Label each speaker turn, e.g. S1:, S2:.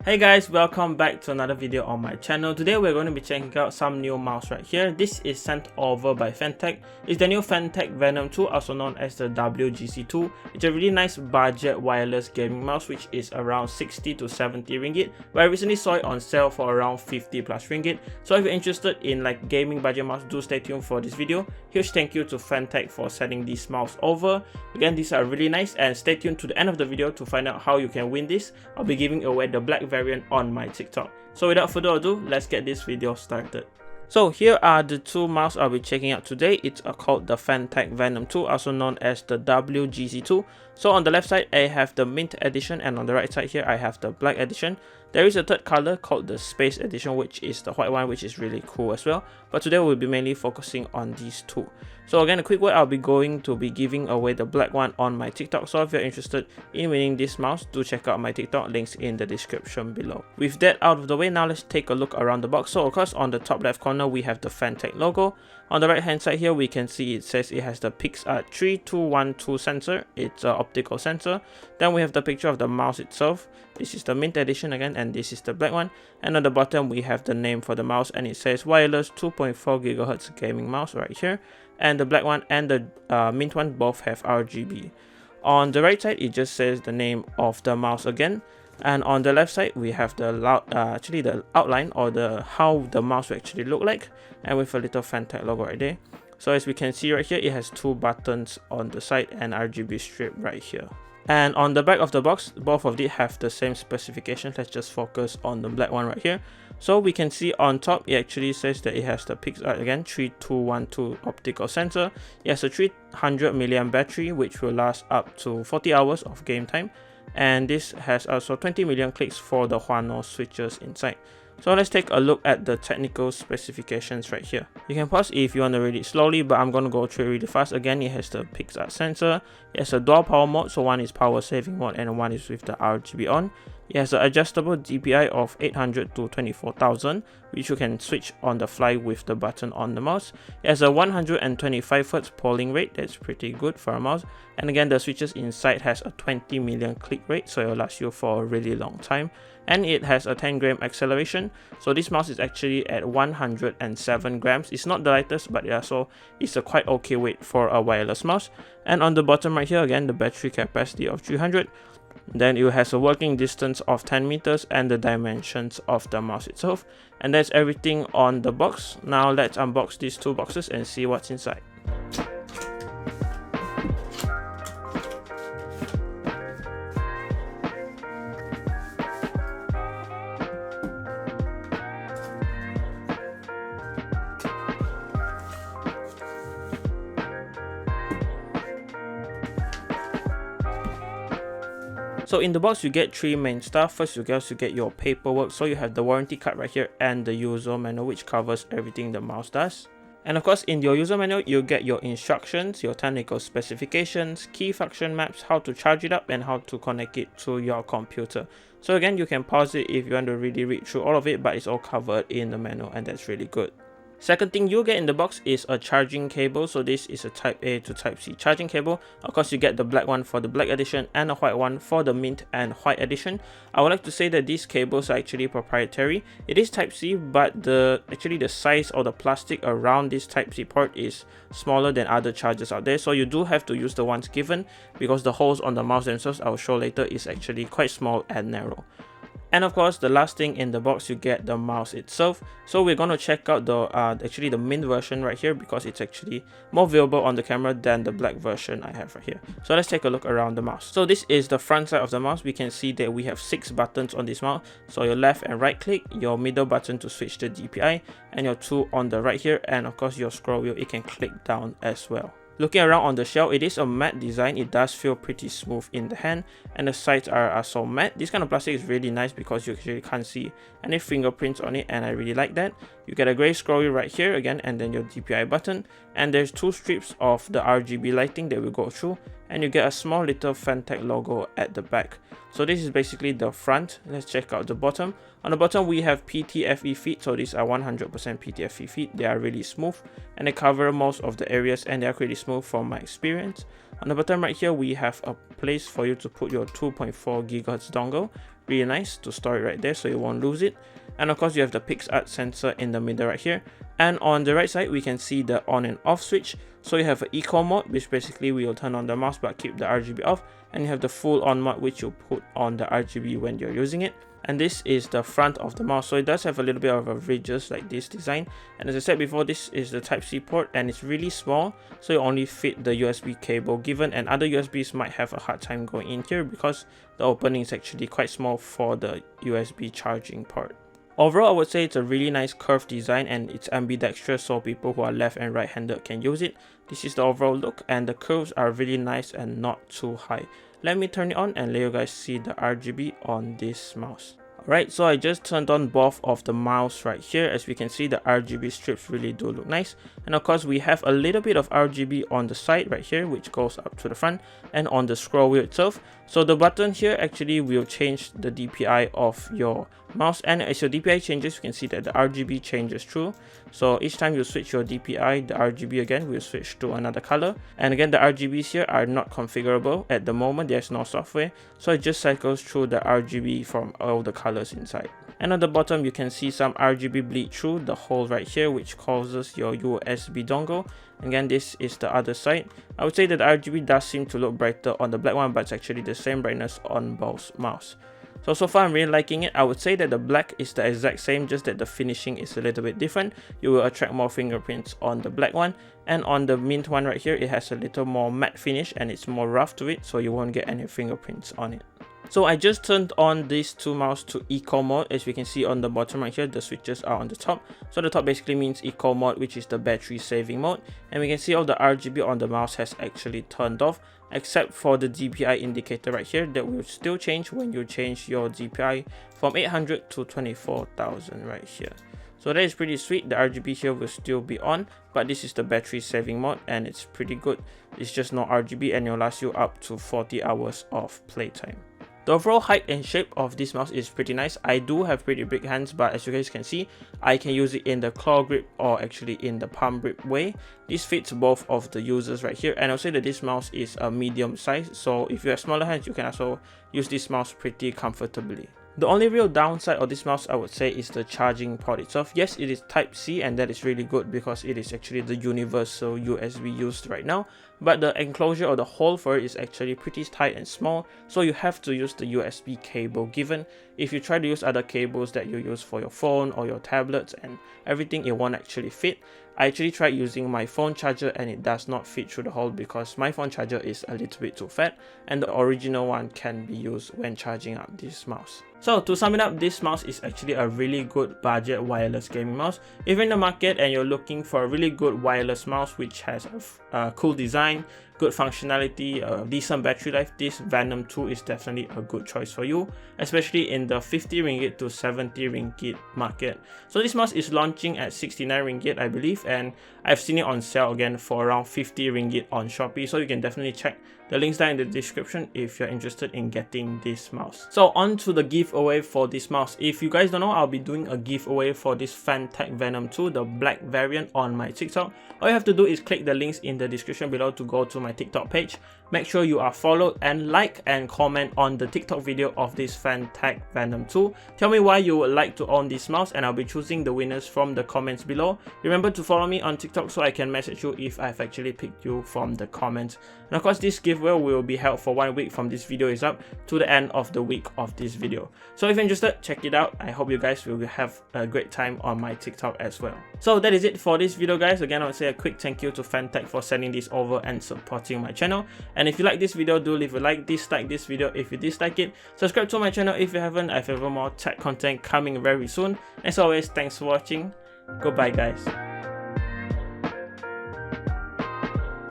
S1: Hey guys, welcome back to another video on my channel. Today we're going to be checking out some new mouse right here. This is sent over by Fantech. It's the new Fantech Venom 2, also known as the WGC2. It's a really nice budget wireless gaming mouse which is around 60 to 70 ringgit, but I recently saw it on sale for around 50 plus ringgit. So if you're interested in like gaming budget mouse, do stay tuned for this video. Huge thank you to Fantech for sending this mouse over. Again, these are really nice, and stay tuned to the end of the video to find out how you can win this. I'll be giving away the black variant on my TikTok. So without further ado, let's get this video started. So here are the two mouse I'll be checking out today. It's called the Fantech Venom 2, also known as the WGC2. So on the left side I have the mint edition, and on the right side here I have the black edition. There is a third color called the space edition, which is the white one, which is really cool as well. But today we'll be mainly focusing on these two. So again, a quick word, I'll be going to be giving away the black one on my TikTok. So if you're interested in winning this mouse, do check out my TikTok, links in the description below. With that out of the way, now let's take a look around the box. So of course, on the top left corner we have the Fantech logo. On the right hand side here we can see it says it has the PixArt 3212 sensor. It's an optical sensor. Then we have the picture of the mouse itself. This is the mint edition again, and this is the black one. And on the bottom we have the name for the mouse, and it says wireless 2.4 GHz gaming mouse right here. And the black one and the mint one both have RGB. On the right side it just says the name of the mouse again. And on the left side we have the the outline, or the how the mouse will actually look like, and with a little Fantech logo right there. So as we can see right here, it has two buttons on the side and RGB strip right here. And on the back of the box, both of these have the same specifications. Let's just focus on the black one right here. So we can see on top, it actually says that it has the PixArt again 3212 optical sensor. It has a 300 mAh battery which will last up to 40 hours of game time. And this has also 20 million clicks for the Huano switches inside. So let's take a look at the technical specifications right here. You can pause if you want to read it slowly, but I'm going to go through it really fast. Again, it has the PixArt sensor. It has a dual power mode, so one is power saving mode and one is with the RGB on. It has an adjustable DPI of 800 to 24,000, which you can switch on the fly with the button on the mouse. It has a 125 Hz polling rate. That's pretty good for a mouse. And again, the switches inside has a 20 million click rate, so it will last you for a really long time. And it has a 10 gram acceleration. So this mouse is actually at 107 grams. It's not the lightest, but yeah, so it's a quite okay weight for a wireless mouse. And on the bottom right here, again, the battery capacity of 300. Then it has a working distance of 10 meters and the dimensions of the mouse itself. And that's everything on the box. Now let's unbox these two boxes and see what's inside. So in the box you get three main stuff. First you get your paperwork, so you have the warranty card right here and the user manual which covers everything the mouse does. And of course in your user manual you get your instructions, your technical specifications, key function maps, how to charge it up and how to connect it to your computer. So again, you can pause it if you want to really read through all of it, but it's all covered in the manual, and that's really good. Second thing you get in the box is a charging cable. So this is a type A to type C charging cable. Of course you get the black one for the black edition and a white one for the mint and white edition. I would like to say that these cables are actually proprietary. It is type C, but the size or the plastic around this type C port is smaller than other chargers out there. So you do have to use the ones given, because the holes on the mouse themselves, I will show later, is actually quite small and narrow. And of course, the last thing in the box, you get the mouse itself. So we're going to check out the mint version right here, because it's actually more viewable on the camera than the black version I have right here. So let's take a look around the mouse. So this is the front side of the mouse. We can see that we have 6 buttons on this mouse. So your left and right click, your middle button to switch the DPI, and your 2 on the right here, and of course your scroll wheel, it can click down as well. Looking around on the shell, it is a matte design. It does feel pretty smooth in the hand, and the sides are so matte. This kind of plastic is really nice because you actually can't see any fingerprints on it, and I really like that. You get a gray scroll wheel right here again, and then your DPI button, and there's 2 strips of the RGB lighting that will go through, and you get a small little Fantech logo at the back. So this is basically the front. Let's check out the bottom. On the bottom we have PTFE feet. So these are 100% PTFE feet. They are really smooth and they cover most of the areas, and they are pretty smooth from my experience. On the bottom right here, we have a place for you to put your 2.4 GHz dongle. Really nice to store it right there so you won't lose it. And of course, you have the PixArt sensor in the middle right here. And on the right side, we can see the on and off switch. So you have an eco mode, which basically will turn on the mouse but keep the RGB off. And you have the full on mode, which you put on the RGB when you're using it. And this is the front of the mouse, so it does have a little bit of a ridges like this design. And as I said before, this is the Type-C port and it's really small, so you only fit the USB cable given, and other USBs might have a hard time going in here because the opening is actually quite small for the USB charging port. Overall, I would say it's a really nice curved design and it's ambidextrous, so people who are left and right handed can use it. This is the overall look and the curves are really nice and not too high. Let me turn it on and let you guys see the RGB on this mouse. Alright, so I just turned on both of the mouse right here. As we can see, the RGB strips really do look nice. And of course, we have a little bit of RGB on the side right here, which goes up to the front, and on the scroll wheel itself. So the button here actually will change the DPI of your mouse, and as your DPI changes, you can see that the RGB changes through. So each time you switch your DPI, the RGB again will switch to another color. And again, the RGBs here are not configurable at the moment. There's no software, so it just cycles through the RGB from all the colors inside. And on the bottom, you can see some RGB bleed through the hole right here, which causes your USB dongle. Again, this is the other side. I would say that the RGB does seem to look brighter on the black one, but it's actually the same brightness on both mouse. So far I'm really liking it. I would say that the black is the exact same, just that the finishing is a little bit different. You will attract more fingerprints on the black one, and on the mint one right here, it has a little more matte finish and it's more rough to it, so you won't get any fingerprints on it. So I just turned on these two mouse to eco mode. As we can see on the bottom right here, the switches are on the top. So the top basically means eco mode, which is the battery saving mode. And we can see all the RGB on the mouse has actually turned off, except for the DPI indicator right here that will still change when you change your DPI from 800 to 24,000 right here. So that is pretty sweet. The RGB here will still be on, but this is the battery saving mode and it's pretty good. It's just no RGB and it will last you up to 40 hours of playtime. The overall height and shape of this mouse is pretty nice. I do have pretty big hands, but as you guys can see, I can use it in the claw grip or actually in the palm grip way. This fits both of the users right here, and I'll say that this mouse is a medium size, so if you have smaller hands, you can also use this mouse pretty comfortably. The only real downside of this mouse, I would say, is the charging port itself. Yes, it is Type-C, and that is really good because it is actually the universal USB used right now. But the enclosure or the hole for it is actually pretty tight and small, so you have to use the USB cable given. If you try to use other cables that you use for your phone or your tablets and everything, it won't actually fit. I actually tried using my phone charger and it does not fit through the hole because my phone charger is a little bit too fat, and the original one can be used when charging up this mouse. So to sum it up, this mouse is actually a really good budget wireless gaming mouse. If you're in the market and you're looking for a really good wireless mouse which has a cool design, good functionality, decent battery life, this Venom 2 is definitely a good choice for you, especially in the 50 ringgit to 70 ringgit market. So this mouse is launching at 69 ringgit, I believe, and I've seen it on sale again for around 50 ringgit on Shopee, so you can definitely check the links down in the description if you're interested in getting this mouse. So on to the giveaway for this mouse. If you guys don't know, I'll be doing a giveaway for this Fantech Venom 2, the black variant, on my TikTok. All you have to do is click the links in the description below to go to my TikTok page. Make sure you are followed and like and comment on the TikTok video of this Fantech Venom 2. Tell me why you would like to own this mouse and I'll be choosing the winners from the comments below. Remember to follow me on TikTok so I can message you if I've actually picked you from the comments. And of course, this giveaway will be held for 1 week from this video is up to the end of the week of this video. So if you're interested, check it out. I hope you guys will have a great time on my TikTok as well. So that is it for this video, guys. Again, I would say a quick thank you to Fantech for sending this over and supporting my channel. And if you like this video, do leave a like, dislike this video if you dislike it, subscribe to my channel if you haven't. I have even more tech content coming very soon. As always, thanks for watching. Goodbye, guys.